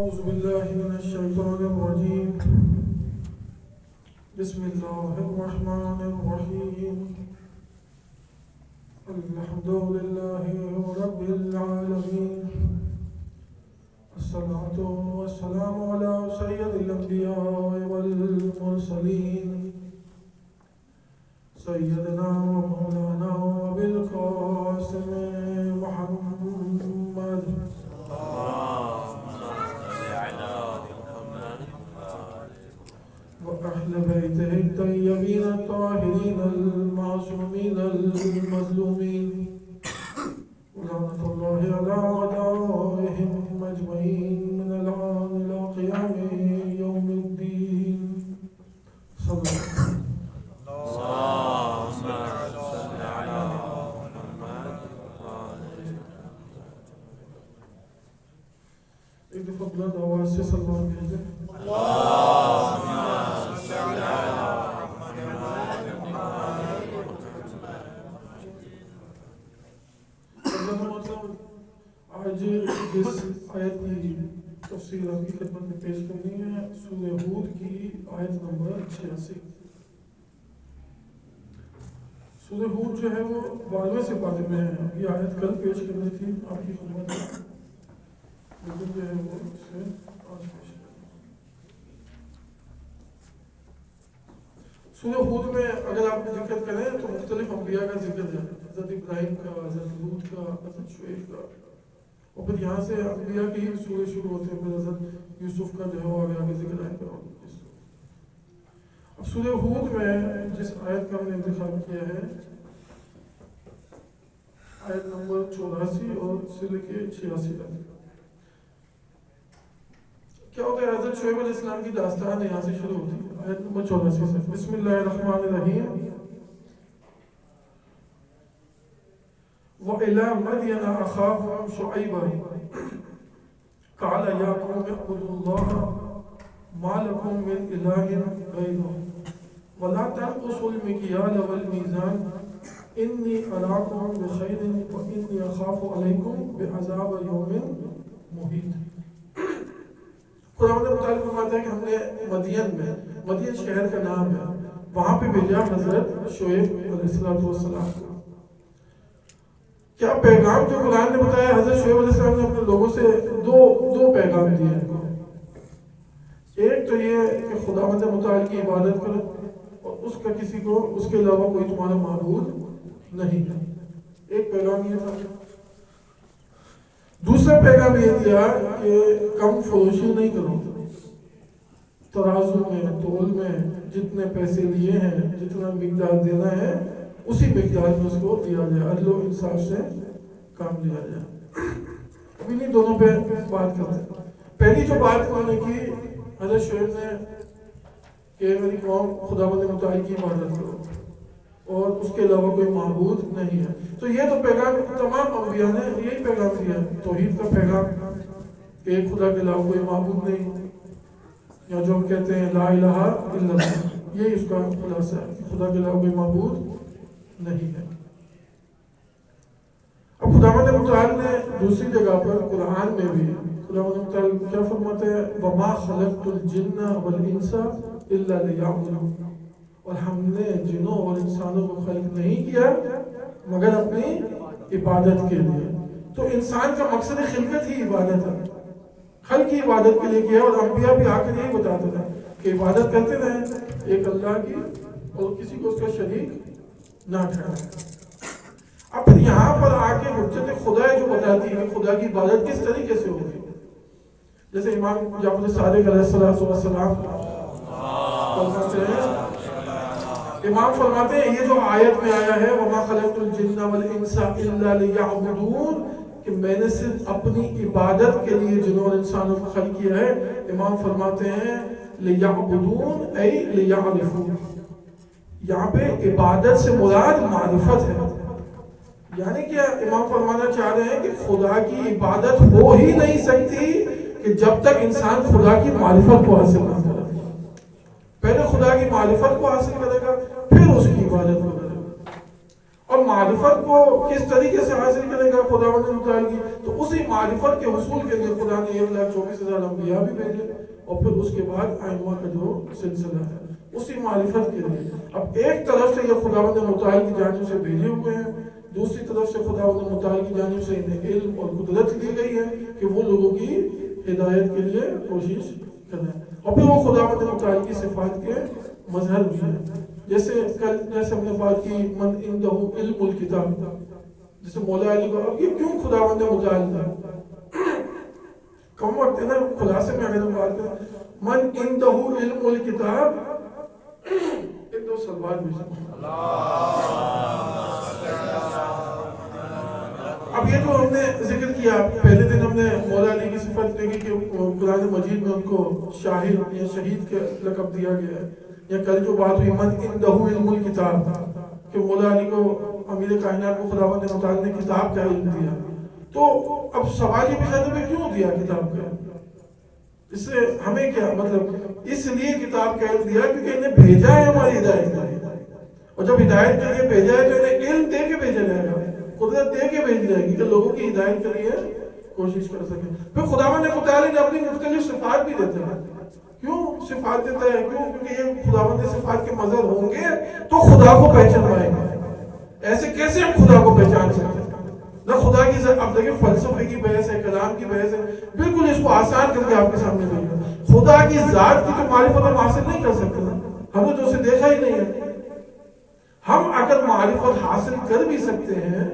أعوذ بالله من الشيطان الرجيم بسم الله الرحمن الرحيم الحمد لله رب العالمين الصلاة والسلام على سيد الأنبياء والمرسلين سيدنا ومولانا أبي القاسم محمد وأهل بيته الطيبين الطاهرين المعصومين المظلومين ولعنة الله على أعدائهم أجمعين من الآن إلى قيام يوم الدين صلى الله عليه وسلم. ایک دفعہ بلند آواز سے سلمان بھیجیں. آج جس آیت کی تفسیر آپ کی خدمت میں پیش کرنی ہے سورہ ہود کی آیت نمبر 86. سورہ ہود جو ہے وہ 12ویں سے پارے میں ہے. یہ آیت کل پیش کرنی تھی آپ کی خدمت میں, لیکن جو ہے وہ اسے آج پیش کرنی. سورہ ہود میں اگر آپ ذکر کریں تو مختلف انبیاء کا ذکر ہے. حضرت ابراہیم کا, حضرت لوط کا, حضرت شعیب کا, اور پھر یہاں سے انبیاء کی سورے شروع ہوتے ہیں. پھر حضرت یوسف کا جو ہے وہ آگے آگے ذکر آئے گا. اب سورہ ہود میں جس آیت کا ہم نے انتخاب کیا ہے آیت نمبر 84 اور سے لے کے 86 تک. کیا ہوتا ہے, حضرت شعیب علیہ السلام کی داستان یہاں سے شروع ہوتی ہے آیت نمبر 84 سے. بسم اللہ الرحمن الرحیم. وَإِلَى مَدْيَنَ أَخَاهُمْ شُعَيْبًا قَالَ يَا قَوْمِ اعْبُدُوا اللَّهَ مَا لَكُمْ مِنْ إِلَٰهٍ غَيْرُهُ وَلَا تَنقُصُوا الْمِكْيَالَ وَالْمِيزَانَ إِنِّي أَرَاكُمْ بِخَيْرٍ وَإِنِّي أَخَافُ عَلَيْكُمْ بِعَذَابِ يَوْمٍ مُحِيطٍ. قرآن متعلق فرماتا ہے کہ ہم نے مدین شہر کا نام ہے, وہاں پہ بھیجا حضرت شعیب علیہ السلام کو. کیا پیغام جو قرآن نے بتایا, حضرت شعیب علیہ السلام نے اپنے لوگوں سے دو پیغام دیے. ایک تو یہ کہ خداوند متعال کی عبادت کرو اور اس کا کسی کو اس کے علاوہ کوئی تمہارا معبود نہیں ہے. ایک پیغام یہ تھا. دوسرا پیغام یہ دیا کہ کم فروشی نہیں کرو. ترازو میں, تول میں جتنے پیسے لیے ہیں, جتنا مقدار دینا ہے اسی مقدار میں اس کو دیا جائے. عدل و انصاف سے کام لیا جائے. ابھی نہیں دونوں پہ بات کرتے. پہلی جو بات انہوں نے کی حضرت شعیب نے کہ میری قوم خداوند متعال کی عبادت کرو اور اس کے علاوہ کوئی معبود نہیں ہے. تو یہ تو پیغام تمام انبیاء نے یہی پیغام دیا, توحید کا پیغام کہ ایک خدا کے علاوہ کوئی معبود نہیں, یا جو ہم کہتے ہیں لا الہ الا اللہ, یہی اس کا خلاصہ ہے کہ خدا کے علاوہ کوئی معبود نہیں ہے. اب خداوند متعال نے دوسری جگہ پر قرآن میں بھی خداوند متعال کیا فرماتے ہیں, وَمَا خَلَقْتُ الْجِنَّ وَالْإِنسَ إِلَّا لِيَعْبُدُونِ, اور ہم نے جنوں اور انسانوں کو خلق نہیں کیا مگر اپنی عبادت کے لیے. تو انسان کا مقصد خلقت ہی عبادت ہے, خلق کی عبادت کے لیے کیا. اور انبیاء بھی آ کر یہی بتاتے تھے کہ عبادت کرتے رہیں ایک اللہ کی اور کسی کو اس کا شریک نہ ٹھہرائیں. اب پھر یہاں پر آ کے حجت خدا جو بتاتی ہے خدا کی عبادت کس طریقے سے ہوگی. جیسے امام جعفر صادق علیہ السلام امام فرماتے ہیں یہ جو آیت میں آیا ہے وَمَا خَلَقْتُ الْجِنَّ وَالْإِنسَ إِلَّا لِيَعْبُدُونَ, کہ میں نے صرف اپنی عبادت کے لیے جنوں اور انسانوں کو خلق کیا ہے. امام فرماتے ہیں لِيَعْبُدُونَ أي لِيَعْرِفُونَ, یہاں پہ عبادت سے مراد معرفت ہے. یعنی کہ امام فرمانا چاہ رہے ہیں کہ خدا کی عبادت ہو ہی نہیں سکتی کہ جب تک انسان خدا کی معرفت کو حاصل نہ کرے. پہلے خدا کی معرفت کو حاصل کرے گا پھر اس کی عبادت کو کرے گا. اور معرفت کو کس طریقے سے حاصل کرے گا خداوند متعال کی؟ تو اسی معرفت کے حصول کے لیے خدا نے 1,24,000 انبیاء بھی بھیجے، اور پھر اس کے بعد آئمہ کا جو سلسلہ ہے اسی معرفت کے لیے۔ اب ایک طرف سے یہ خداوند متعال کی جانب سے بھیجے ہوئے ہیں، دوسری طرف سے خداوند متعال کی جانب سے انہیں علم اور قدرت دی گئی ہے کہ وہ لوگوں کی ہدایت کے لیے کوشش کریں، اور پھر وہ خداوند متعال کی صفات کے مظہر بھی ہیں۔ جیسے ہم نے بات کی من عنده علم الکتاب، جیسے مولا علی کو اب یہ کیوں خداوند متعال تھا؟ کم وقت ہے نا، خلاصے میں اگر ہم بات کریں من عنده علم الکتاب، ایک دو سلوات بھی اب یہ جو ہم نے ذکر کیا پہلے دن، ہم نے مولا علی کی صفت دیکھی کہ قرآن مجید میں ان کو شاہد یا شہید کے لقب دیا گیا ہے، یا کل جو بات ہوئی من عنده علم الکتاب کہ مولا علی کو امیر کائنات کو خداوند متعال نے کتاب کا علم دیا۔ تو اب سوال یہ پیدا ہے کیوں دیا کتاب کا؟ اس سے ہمیں کیا مطلب؟ اس لیے کتاب کا علم دیا کیونکہ انہیں بھیجا ہے ہماری ہدایت کے لیے، اور جب ہدایت کے لیے بھیجا ہے تو انہیں علم دے کے بھیجا جائے گا، قدرت دے کے بھیج جائے گی کہ لوگوں کی ہدایت کے لیے کوشش کر سکیں۔ پھر خداوند متعال نے اپنی مختلف صفات بھی دیتے ہیں۔ کیوں صفات دیتا ہے؟ کیوں؟ کیونکہ یہ خداوند صفات کے مظہر ہوں گے تو خدا کو پہچانوائیں گے۔ ایسے کیسے ہم خدا کو پہچان سکتے ہیں؟ نہ خدا کی اب دیکھیں فلسفے کی بحث ہے، کلام کی بحث ہے، بالکل اس کو آسان کر کے آپ کے سامنے دے گا۔ خدا کی ذات کی تو معرفت ہم حاصل نہیں کر سکتے، ہم نے تو اسے دیکھا ہی نہیں ہے۔ ہم اگر معرفت حاصل کر بھی سکتے ہیں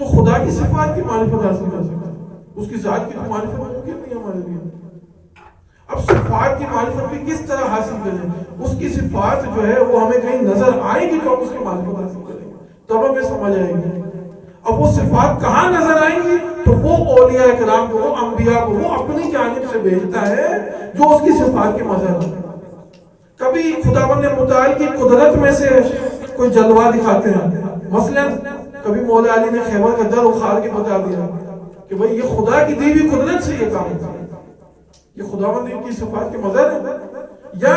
تو خدا کی صفات کی معرفت حاصل کر سکتے ہیں، اس کی ذات کی تو معرفت ممکن نہیں ہمارے لیے۔ اب صفات کی معرفت بھی کس طرح حاصل کریں؟ اس کی صفات جو ہے وہ ہمیں کہیں نظر آئیں گی تو ہم اس کی معرفت حاصل کریں گے، تب ہمیں سمجھ آئے گی۔ اب وہ صفات کہاں نظر آئیں گی؟ تو وہ اولیاء کرام کو، وہ انبیاء کو وہ اپنی جانب سے بھیجتا ہے جو اس کی صفات کے مظہر ہیں۔ کبھی خداوند متعال کی قدرت میں سے کوئی جلوہ دکھاتے ہیں، مثلا کبھی مولا علی نے خیبر کا در اخاڑ کے بتا دیا کہ بھئی یہ خدا کی دی ہوئی قدرت سے یہ کام ہوتا ہے، یہ خداوند کی صفات کے مظہر ہے۔ یا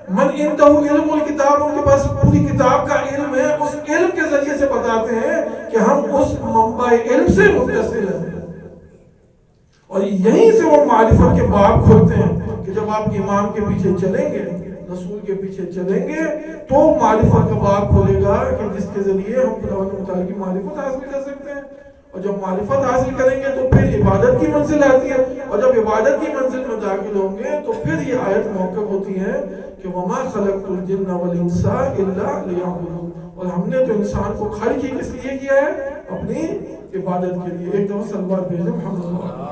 من عنده علم الکتاب، ان کے پاس پوری کتاب کا علم ہے، اس علم کے ذریعے سے بتاتے ہیں کہ ہم اس منبع علم سے متصل ہیں، اور یہیں سے وہ معرفت کے باب کھلتے ہیں کہ جب آپ امام کے پیچھے چلیں گے، رسول کے پیچھے چلیں گے تو معرفت کا باب کھولے گا کہ جس کے ذریعے ہم خداوند متعال کی معرفت حاصل کر سکتے ہیں، اور جب معرفت حاصل کریں گے تو پھر عبادت کی منزل آتی ہے، اور جب عبادت کی منزل میں داخل ہوں گے تو پھر یہ آیت موقع ہوتی ہے کہ وَمَا خَلَقْتُ الْجِنَّ وَالْإِنسَ إِلَّا لِيَعْبُدُونِ، اور ہم نے تو انسان کو خلق ہی کس لیے کیا ہے؟ اپنی عبادت کے لیے۔ ایک دفعہ صلوات بھیجیں محمد۔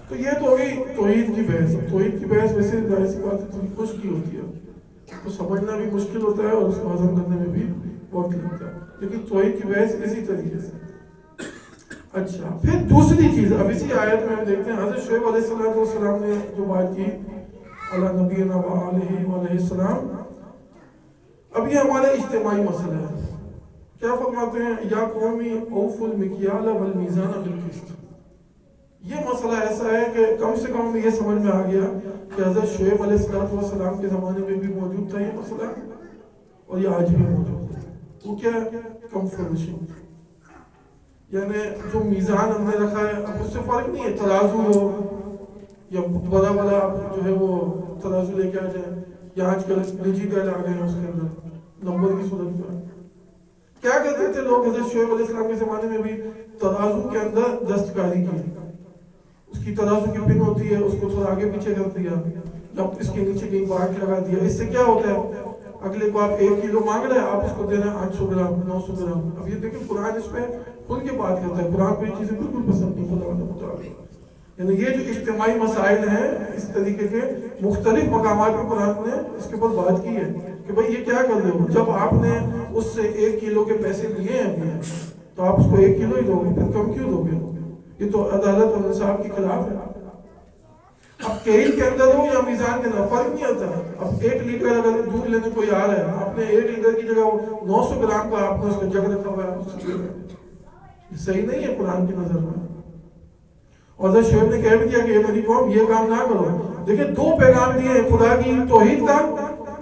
تو یہ تو ہوگی توحید کی بحث۔ توحید کی بحث ویسے ظاہر سی بات ہے تھوڑی خشکی ہوتی ہے، تو سمجھنا بھی مشکل ہوتا ہے اور اس کو ہضم کرنے میں بھی وقت لگتا ہے، لیکن توحید کی بحث اسی طریقے سے۔ اچھا، پھر دوسری چیز اب اسی آیت میں ہم دیکھتے ہیں، حضرت شعیب علیہ السلام نے جو بات کی علی نبینا و علیہ السلام، اب یہ ہمارا اجتماعی مسئلہ ہے۔ کیا فرماتے ہیں؟ یا قومی اوفوا المکیال والمیزان بالقسط۔ یہ مسئلہ ایسا ہے کہ کم سے کم یہ سمجھ میں آ گیا کہ حضرت شعیب علیہ السلام کے زمانے میں بھی موجود تھا یہ مسئلہ، اور یہ آج بھی موجود ہے۔ وہ کیا ہے؟ کم فروشی، یعنی جو میزان ہم نے رکھا ہے، اب اس سے فرق نہیں ہے ترازو ہو یا بڑا بڑا جو ہے وہ ترازو لے کے آ جائے، یا آج کل ڈیجیٹل آ گئے ہیں اس کے اندر نمبر کی صورت میں۔ کیا کرتے تھے لوگ حضرت شعیب علیہ السلام کے زمانے میں بھی؟ ترازو کے اندر دستکاری کی، اس کی ترازو کی پن ہوتی ہے، اس کو تھوڑا آگے پیچھے کر دیا، جب اس کے نیچے کہیں باٹ لگا دیا۔ اس سے کیا ہوتا ہے؟ اگلے کو آپ 1 کلو مانگ رہے ہیں، آپ اس کو دینا 800 گرام 900 گرام۔ اب یہ دیکھیں قرآن اس پہ کھل کے بات کرتا ہے، قرآن کو یہ چیزیں بالکل پسند نہیں خدا متعال۔ یعنی یہ جو اجتماعی مسائل ہیں اس طریقے کے مختلف مقامات پر قرآن نے اس کے اوپر بات کی ہے کہ بھئی یہ کیا کر رہے ہو؟ جب آپ نے اس سے 1 کلو کے پیسے لیے ہیں تو آپ اس کو 1 کلو ہی دو گے، پھر کم کیوں دو گے؟ یہ تو عدالت اور انصاف کے خلاف ہے۔ اب کیل کے اندر ہو یا میزان کے اندر فرق نہیں آتا۔ اب 1 لیٹر اگر دودھ لینے کوئی آ رہا ہے، آپ نے 1 لیٹر کی جگہ 900 گرام کا آپ نے اس کا جگ رکھا ہوا ہے، یہ صحیح نہیں ہے قرآن کی نظر میں۔ اور حضرت شعیب نے کہہ بھی دیا کہ میری قوم یہ کام نہ کرو۔ دیکھیں 2 پیغام دیے ہیں، خدا کی توحید کا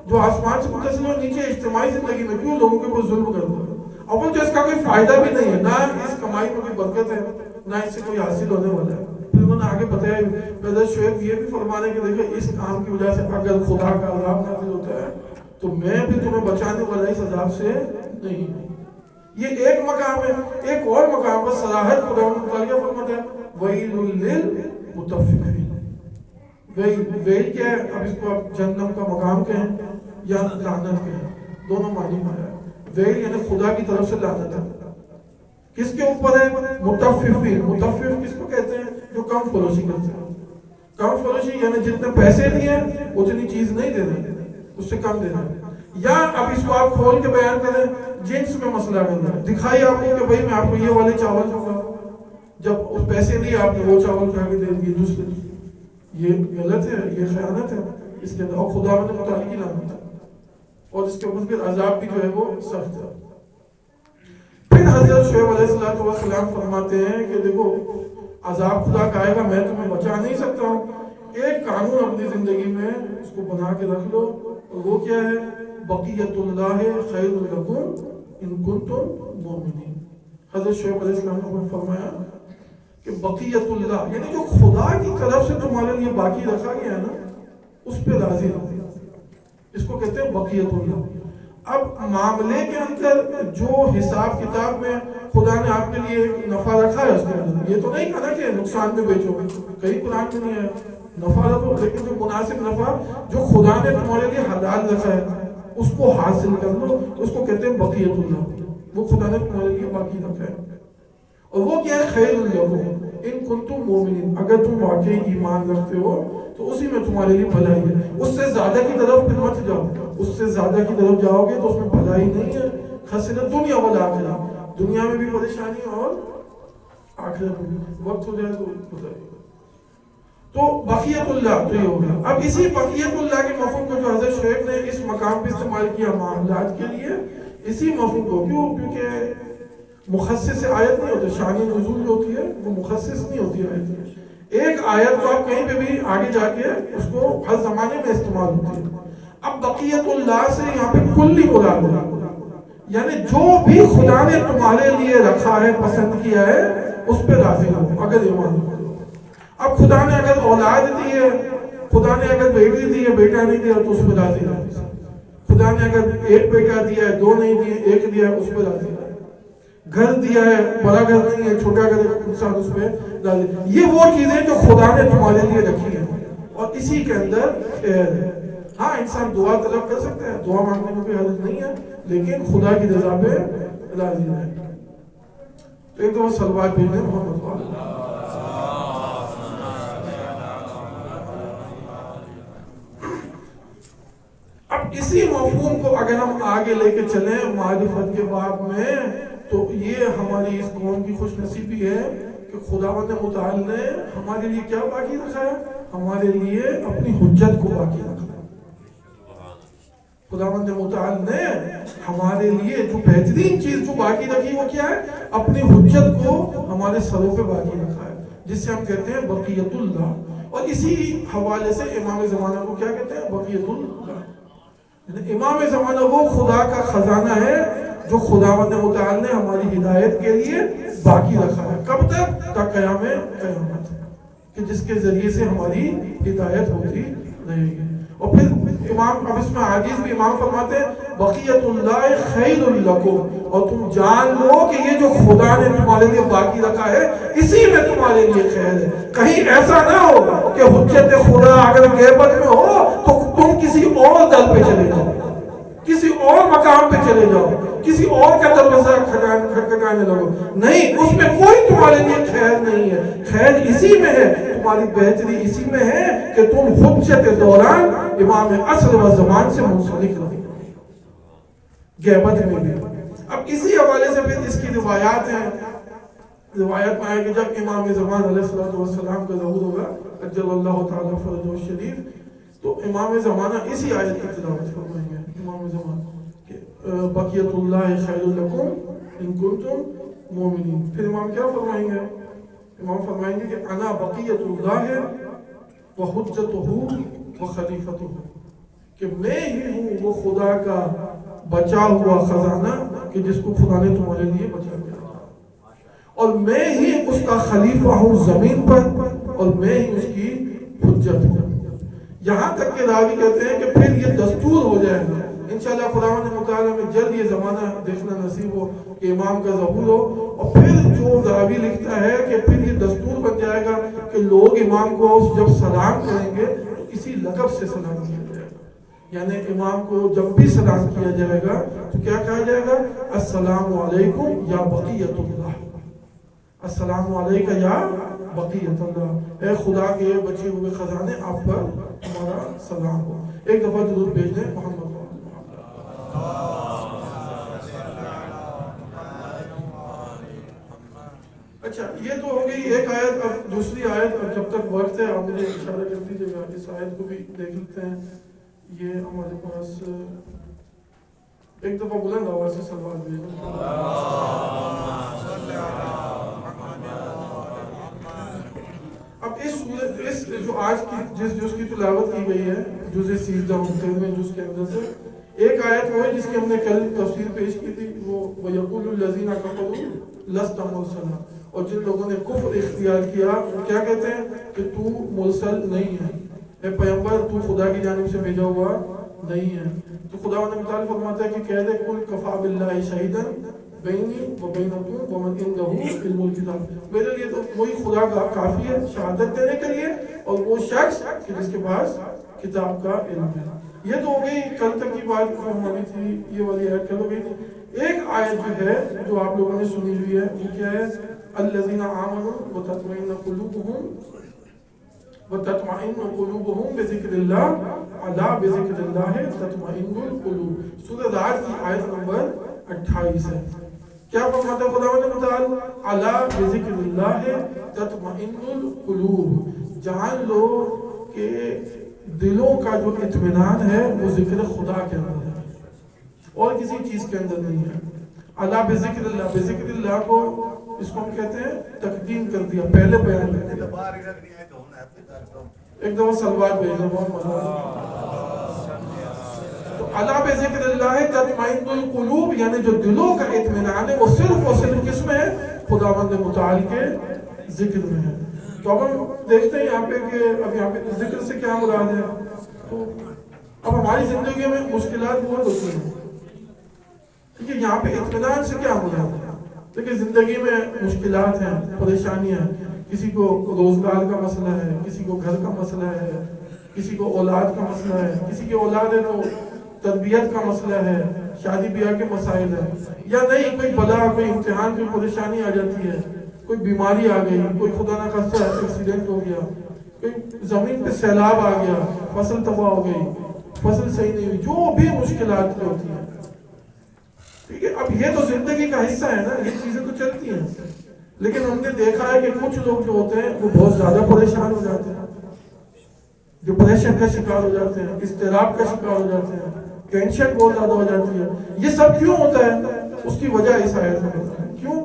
جو آسمان سے متصل ہو نیچے اجتماعی زندگی میں کیوں لوگوں کے اوپر ظلم کرتا ہے؟ اول تو اس کا کوئی فائدہ بھی نہیں ہے، نہ اس کمائی میں کوئی برکت ہے، نہ اس سے کوئی حاصل ہونے والا ہے۔ پھر انہوں نے آگے بتایا حضرت شعیب یہ بھی فرمانے کہ دیکھو اس کام کی وجہ سے اگر خدا کا عذاب نازل ہوتا ہے تو میں بھی تمہیں بچانے والا اس عذاب سے نہیں ہوں۔ یہ ایک مقام ہے۔ ایک اور مقام پر صراحت خدا متعالیٰ فرماتا ہے وَيْلٌ لِّلْمُطَفِّفِينَ۔ ویل کیا ہے؟ اب اس کو آپ جہنم کا مقام کہیں یا لعنت کہیں، دونوں معنی میں ہے۔ ویل یعنی خدا کی طرف سے لعنت ہے، کس کے اوپر ہے؟ متففین۔ متفف کس کو کہتے ہیں؟ جو کم فروشی کرتے ہیں۔ کم فروشی یعنی جتنے پیسے دیے اتنی چیز نہیں دے رہے، اس سے کم دے رہے۔ یا اب اس کو آپ کھول کے بیان کریں، جنس میں مسئلہ کرنا ہے، دکھائی آپ کو کہ بھائی میں آپ کو یہ والے چاول دوں گا، جب اس پیسے دیے آپ نے وہ چاول کھا کے دے دیے دوسرے، یہ غلط ہے، یہ خیانت ہے اس کے اندر، اور خدا نے متعلق کی لعنت ہے، اور اس کے اوپر پھر عذاب بھی جو ہے وہ سخت ہے۔ پھر حضرت شعیب علیہ السلام فرماتے ہیں کہ دیکھو عذاب خدا کا آئے گا، میں تمہیں بچا نہیں سکتا ہوں، ایک قانون اپنی زندگی میں اس کو بنا کے رکھ لو، اور وہ کیا ہے؟ بقیت اللہ خیر لکم ان کنتم مؤمنین۔ حضرت شعیب علیہ السلام نے فرمایا کہ بقیت اللہ یعنی جو خدا کی طرف سے تمہارے لیے باقی رکھا گیا ہے نا اس پہ راضی رہو، اس کو کہتے ہیں بقیت اللہ۔ اب معاملے کے اندر جو حساب کتاب میں خدا نے آپ کے لیے نفع رکھا ہے اس کے اندر یہ تو نہیں کہا کہ نقصان میں بیچو، کئی قرآن میں نہیں ہے نفع رکھو، لیکن جو مناسب نفع جو خدا نے تمہارے لیے حلال رکھا ہے اس کو حاصل کر لو، اس کو کہتے ہیں بقیت اللہ، وہ خدا نے تمہارے لیے باقی رکھا ہے۔ اور وہ کیا ہے؟ خیر لکم ان کنتم مؤمنین، اگر تم واقعی ایمان رکھتے ہو تو اسی میں تمہارے لیے بھلائی ہے، اس سے زیادہ کی طرف پھر مت جاؤ، اس سے زیادہ کی طرف جاؤ گے تو اس میں بھلائی نہیں ہے، خسرت دنیا والآخرہ، دنیا میں بھی پریشانی اور آخرت میں بھی۔ وقت ہو جائے تو بتائیے۔ تو بقیت اللہ تو یہ ہو گیا۔ اب اسی بقیت اللہ کے مفہوم کو جو حضرت شعیب نے اس مقام پہ استعمال کیا معاملات کے لیے، اسی مفہوم کو کیونکہ مخصص آیت نہیں ہوتی، شان نزول جو ہوتی ہے وہ مخصص نہیں ہوتی آیت، ایک آیت کو آپ کہیں پہ بھی آگے جا کے اس کو ہر زمانے میں استعمال ہوتی ہے۔ اب بقیت اللہ سے یہاں پہ کلی مراد ہے، یعنی جو بھی خدا نے تمہارے لیے رکھا ہے پسند کیا ہے اس پہ راضی ہو اگر ایمان کرو۔ اب خدا نے اگر اولاد دی ہے، خدا نے اگر بیٹی دی ہے بیٹا نہیں دیا تو اس پہ راضی رہو، خدا نے اگر ایک بیٹا دیا ہے دو نہیں دیے ایک دیا ہے اس پہ راضی رہو، گھر دیا ہے بڑا گھر نہیں ہے چھوٹا گھر انسان اس پہ راضی۔ یہ وہ چیزیں جو خدا نے تمہارے لیے رکھی ہیں اور اسی کے اندر خیر ہے۔ ہاں انسان دعا طلب کر سکتا ہے، دعا مانگنے میں کوئی حرج نہیں ہے، لیکن خدا کی رضا پہ راضی رہے۔ تو ایک دفعہ صلوات بھیجیں محمد صلی اب اسی مفہوم کو اگر ہم آگے لے کے چلیں معرفت کے باب میں تو یہ ہماری اس قوم کی خوش نصیبی ہے کہ خداوند متعال نے ہمارے لیے کیا باقی رکھا ہے؟ ہمارے لیے اپنی حجت کو باقی رکھا ہے۔ خداوند متعال نے ہمارے لیے جو بہترین چیز جو باقی رکھی وہ کیا ہے؟ اپنی حجت کو ہمارے سروں پہ باقی رکھا ہے، جس سے ہم کہتے ہیں بقیت اللہ۔ اور اسی حوالے سے امام زمانہ کو کیا کہتے ہیں؟ بقیت اللہ۔ امام زمانہ وہ خدا کا خزانہ ہے جو خداوند متعال نے ہماری ہدایت کے لیے باقی رکھا ہے، کب تک؟ تا قیام قیامت، کہ جس کے ذریعے سے ہماری ہدایت ہوتی رہے گی۔ اور پھر امام اب اس میں حدیث بھی امام فرماتے ہیں بقیت اللہ خیر لکم، اور تم جان لو کہ یہ جو خدا نے تمہارے لیے باقی رکھا ہے اسی میں تمہارے لیے خیر ہے۔ کہیں ایسا نہ ہو کہ حجت خدا اگر غیبت میں ہو تو تم کسی اور در پہ چلے جاؤ، کسی اور مقام پہ چلے جاؤ، کسی اور کا دروازہ کھٹکھٹانے لگو، نہیں، اس میں کوئی تمہارے لیے خیر نہیں ہے۔ خیر اسی میں ہے، تمہاری بہتری اسی میں ہے کہ تم حجت دوران امام عصر و زمان سے منسلک رہو، غیبت میں بھی۔ اب اسی حوالے سے پھر اس کی روایات ہیں، روایت میں آئے کہ جب امام زمان علیہ السلام کا ظہور ہوگا اجل اللہ تعالیٰ فرجہ الشریف، تو امام زمانہ اسی آیت کی تلاوت فرمائیں گے، امام زمانہ کہ بقیت اللہ خیر لکم ان کنتم مومنین۔ پھر امام کیا فرمائیں گے؟ امام فرمائیں گے کہ انا بقیت اللہ وحجتہ وخلیفتہ، کہ میں ہی ہوں وہ خدا کا بچا ہوا خزانہ کہ جس کو خدا نے تمہارے لیے بچا دیا، اور میں ہی اس کا خلیفہ ہوں زمین پر، اور میں ہی اس کی حجت ہوں۔ یہاں تک کہ راوی کہتے ہیں کہ پھر یہ دستور ہو جائے گا انشاءاللہ خداوند متعالی میں جلد یہ زمانہ دیکھنا نصیب ہو کہ امام کا ظہور ہو، اور پھر جو راوی لکھتا ہے کہ پھر یہ دستور بن جائے گا کہ لوگ امام کو جب سلام کریں گے تو اسی لقب سے سلام کیا جائے گا، یعنی امام کو جب بھی سلام کیا جائے گا تو کیا کہا جائے گا؟ السلام علیکم یا بقیت اللہ، السلام علیکم یا بقیت اللہ، اے خدا کے بچے ہوئے خزانے آپ پر ہمارا سلام ہو۔ ایک دفعہ درود بھیج دیں محمد۔ اچھا یہ تو ہو گئی ایک آیت، اب دوسری آیت، اب جب تک وقت ہے آپ مجھے اشارہ کر دیجیے گا، اس آیت کو بھی دیکھ لیتے ہیں۔ یہ ہمارے پاس ایک دفعہ بلند آواز سے صلوات بھیجیں۔ اب اس جو آج کی جس جز کی تلاوت کی گئی ہے، جز 13 جز کے اندر سے ایک آیت وہ ہے جس کی ہم نے کل تفسیر پیش کی تھی، وہ وَيَقُولُ الَّذِينَ كَفَرُوا لَسْتَ مُرْسَلًا، اور جن لوگوں نے کفر اختیار کیا وہ کیا کہتے ہیں کہ تو مرسل نہیں ہے، اے پیغمبر تو خدا کی جانب سے بھیجا ہوا نہیں ہے۔ تو خدا متعالی فرماتا ہے کہ کہہ دے قُلْ كَفَىٰ بِاللَّهِ شَهِيدًا بینی و بینکم ومن عنده علم الکتاب، میرے لیے تو وہی خدا کا کافی ہے شہادت دینے کے لیے، اور وہ شخص کہ جس کے پاس کتاب کا علم ہے۔ یہ تو ہو گئی کل تک کی بات جو ہماری تھی، یہ والی آیت کل ہو گئی تھی۔ ایک آیت جو ہے جو آپ لوگوں نے سنی ہوئی ہے وہ کیا ہے؟ الذین آمنوا وتطمئن قلوبهم بذکر اللہ، الا بذکر اللہ تطمئن القلوب، سورہ رعد کی آیت نمبر 28 ہے۔ کیا فرماتا ہے خداوند متعال؟ الا بذکر اللہ تطمئن القلوب، جان لو کہ دلوں کا جو اطمینان ہے وہ ذکر خدا کے اندر ہے اور کسی چیز کے اندر نہیں ہے۔ الا بذکر اللہ، بذکر اللہ کو اس کو ہم کہتے ہیں تقدیم کر دیا، پہلے بیان کر دیا۔ ایک دفعہ صلوات بھیجیں محمد۔ تو الا بذکر اللہ تطمئن القلوب، یعنی جو دلوں کا اطمینان ہے وہ صرف اور صرف کس میں ہے؟ خداوند متعال کے ذکر میں ہے۔ تو اب ہم دیکھتے ہیں یہاں پہ کہ اب یہاں پہ ذکر سے کیا مراد ہے۔ تو اب ہماری زندگی میں مشکلات بہت ہوتی ہیں، ٹھیک ہے، یہاں پہ اطمینان سے کیا مراد ہے؟ دیکھیں زندگی میں مشکلات ہیں، پریشانیاں، کسی کو روزگار کا مسئلہ ہے، کسی کو گھر کا مسئلہ ہے، کسی کو اولاد کا مسئلہ ہے، کسی کی اولاد ہے تو تربیت کا مسئلہ ہے، شادی بیاہ کے مسائل ہیں، یا نہیں کوئی بلا، کوئی امتحان، کوئی پریشانی آ جاتی ہے، کوئی بیماری آ گئی، کوئی خدا نہ خواستہ ایکسیڈنٹ ہو گیا، کوئی زمین پہ سیلاب آ گیا، فصل تباہ ہو گئی، فصل صحیح نہیں ہوئی، جو بھی مشکلات ہوتی ہیں، ٹھیک ہے۔ اب یہ تو زندگی کا حصہ ہے نا، یہ چیزیں تو چلتی ہیں، لیکن ہم نے دیکھا ہے کہ کچھ لوگ جو ہوتے ہیں وہ بہت زیادہ پریشان ہو جاتے ہیں، ڈپریشن کا شکار ہو جاتے ہیں، اضطراب کا شکار ہو جاتے ہیں، ٹینشن بہت زیادہ ہو جاتی ہے۔ یہ سب کیوں ہوتا ہے؟ اس کی وجہ اس آیت میں ہوتا ہے۔ کیوں؟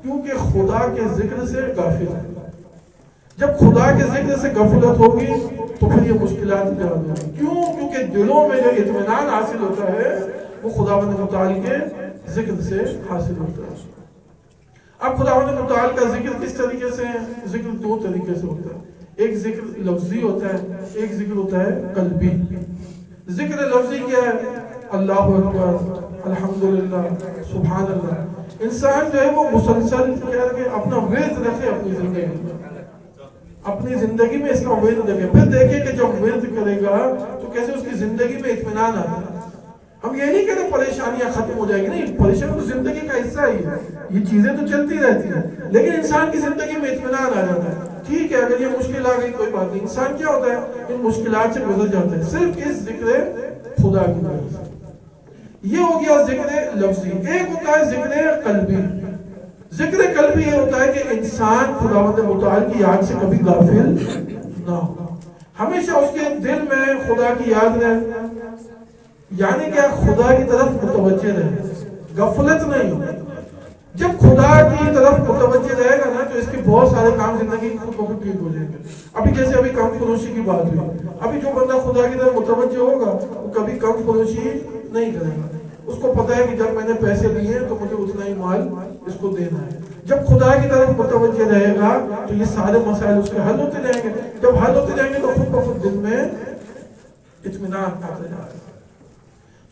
کیونکہ خدا کے ذکر سے غافل ہے۔ جب خدا کے ذکر سے غفلت ہوگی تو پھر یہ مشکلات زیادہ ہوگی۔ کیوں؟ کیونکہ دلوں میں جو اطمینان حاصل ہوتا ہے وہ خداوند متعال کے ذکر سے حاصل ہوتا ہے۔ اب خداوند متعال کا ذکر کس طریقے سے ہے؟ ذکر دو طریقے سے ہوتا ہے، ایک ذکر لفظی ہوتا ہے، ایک ذکر ہوتا ہے قلبی۔ ذکر لفظی کیا ہے؟ اللہ اکبر، الحمدللہ، سبحان اللہ۔ انسان جو ہے وہ مسلسل کیا ہے کہ اپنا ورد رکھے اپنی زندگی میں، اپنی زندگی میں اس کا ورد رکھے، پھر دیکھیں کہ جب ورد کرے گا تو کیسے اس کی زندگی میں اطمینان آتا ہے۔ ہم یہ نہیں کہتے پریشانیاں ختم ہو جائیں گی، نہیں، پریشانی تو زندگی کا حصہ ہی ہے، یہ چیزیں تو چلتی رہتی ہیں، لیکن انسان کی زندگی میں اطمینان آ جاتا ہے۔ ٹھیک ہے، اگر یہ مشکل آ گئی کوئی بات نہیں، انسان کیا ہوتا ہے ان مشکلات سے گزر جاتا ہے صرف اس ذکر خدا کی وجہ سے۔ یہ ہو گیا ذکر لفظی۔ ایک ہوتا ہے ذکر قلبی۔ ذکر قلبی یہ ہوتا ہے کہ انسان خداوند متعال کی یاد سے کبھی غافل نہ ہو، ہمیشہ اس کے دل میں خدا کی یاد رہے، یعنی کہ خدا کی طرف متوجہ رہے، غفلت نہیں ہو۔ جب خدا کی طرف متوجہ رہے گا نا تو اس کے بہت سارے کام زندگی خود بخود ٹھیک ہو جائیں گے. ابھی جیسے ابھی کم فروشی کی بات ہوئی, ابھی جو بندہ خدا کی طرف متوجہ ہوگا وہ کبھی کم فروشی نہیں کرے گا. اس کو پتا ہے کہ جب میں نے پیسے لیے ہیں تو مجھے اتنا ہی مال اس کو دینا ہے. جب خدا کی طرف متوجہ رہے گا تو یہ سارے مسائل اس کے حل ہوتے جائیں گے. جب حل ہوتے جائیں گے تو خود بخود دل میں اطمینان آتا جائے گا.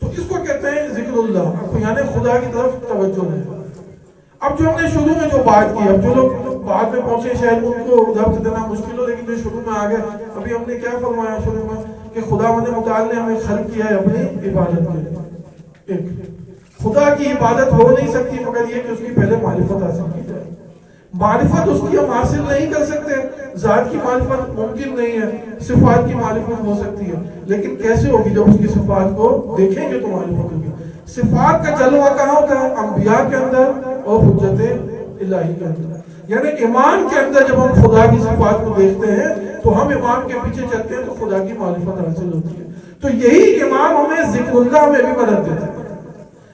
تو اس کو کہتے ہیں ذکر اللہ, یعنی خدا کی طرف توجہ رہے گا. اب جو ہم نے شروع میں جو بات کی, اب جو لوگ بعد میں پہنچے شاید ان کو ضبط دینا مشکل ہو, لیکن جو شروع میں آ گئے, ابھی ہم نے کیا فرمایا شروع میں کہ خداوند متعال نے ہمیں خلق کیا ہے اپنی عبادت کے لیے. ایک خدا کی عبادت ہو نہیں سکتی مگر یہ کہ اس کی پہلے معرفت حاصل کی جائے. معرفت اس کی ہم حاصل نہیں کر سکتے, ذات کی معرفت ممکن نہیں ہے, صفات کی معرفت ہو سکتی ہے, لیکن کیسے ہوگی؟ جب اس کی صفات کو دیکھیں گے تو معرفت ہوگی. صفات کا جلوہ کہاں ہوتا ہے؟ انبیاء کے اندر اور حجت الہی کے اندر. یعنی امام کے اندر جب ہم خدا کی صفات کو دیکھتے ہیں تو ہم امام کے پیچھے چلتے ہیں تو خدا کی معرفت حاصل ہوتی ہے. تو یہی امام ہمیں ذکر اللہ میں بھی مدد دیتا ہے.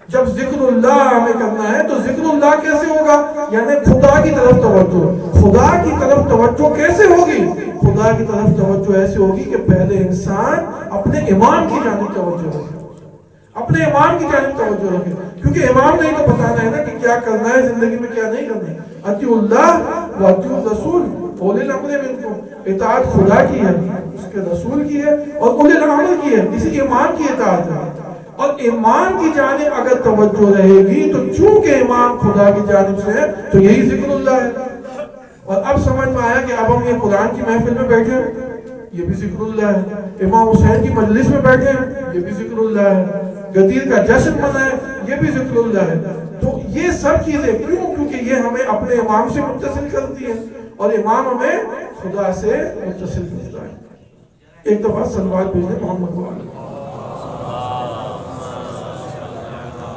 جب ذکر اللہ ہمیں کرنا ہے تو ذکر اللہ کیسے ہوگا؟ یعنی خدا کی طرف توجہ. خدا کی طرف توجہ کیسے ہوگی؟ خدا کی طرف توجہ ایسے ہوگی کہ پہلے انسان اپنے امام کی جانب توجہ رکھے, اپنے امام کی جانب توجہ رکھے. کیونکہ امام نے تو بتانا ہے نا کہ کیا کرنا ہے زندگی میں, کیا نہیں کرنا ہے. اطیعوا اللہ و اطیعوا الرسول, اولی الامر منکم. اطاعت خدا کی ہے, اس کے رسول کی ہے, اور اولی الامر کی ہے, کسی امام کی اطاعت ہے. اور امام کی جانب اگر توجہ رہے گی تو چونکہ امام خدا کی جانب سے ہے تو یہی ذکر اللہ ہے. اور اب سمجھ میں آیا کہ اب ہم یہ قرآن کی محفل میں بیٹھے ہیں, یہ بھی ذکر اللہ ہے. امام حسین کی مجلس میں بیٹھے ہیں, یہ بھی ذکر اللہ ہے. غدیر کا جشن منائے, یہ بھی ذکر اللہ ہے. تو یہ سب چیزیں کیوں؟ کیونکہ یہ ہمیں اپنے امام سے متصل کرتی ہیں اور امام ہمیں خدا سے متصل کرتا ہے. ایک دفعہ صلوات بھیجیں محمد والے.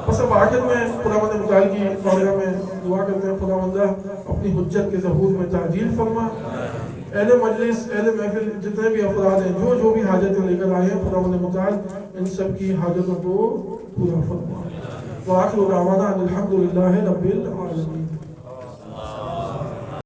بس اب آخر میں خداوند متعال کی بارگاہ میں دعا کرتے ہیں, خداوند اپنی حجت کے ظہور میں تعجیل فرما. اہل مجلس, اہل محفل جتنے بھی افراد ہیں, جو بھی حاجتیں لے کر آئے ہیں, خداوند متعال ان سب کی حاجتوں کو پورا فرما. وآخر دعوانا الحمدللہ رب العالمین.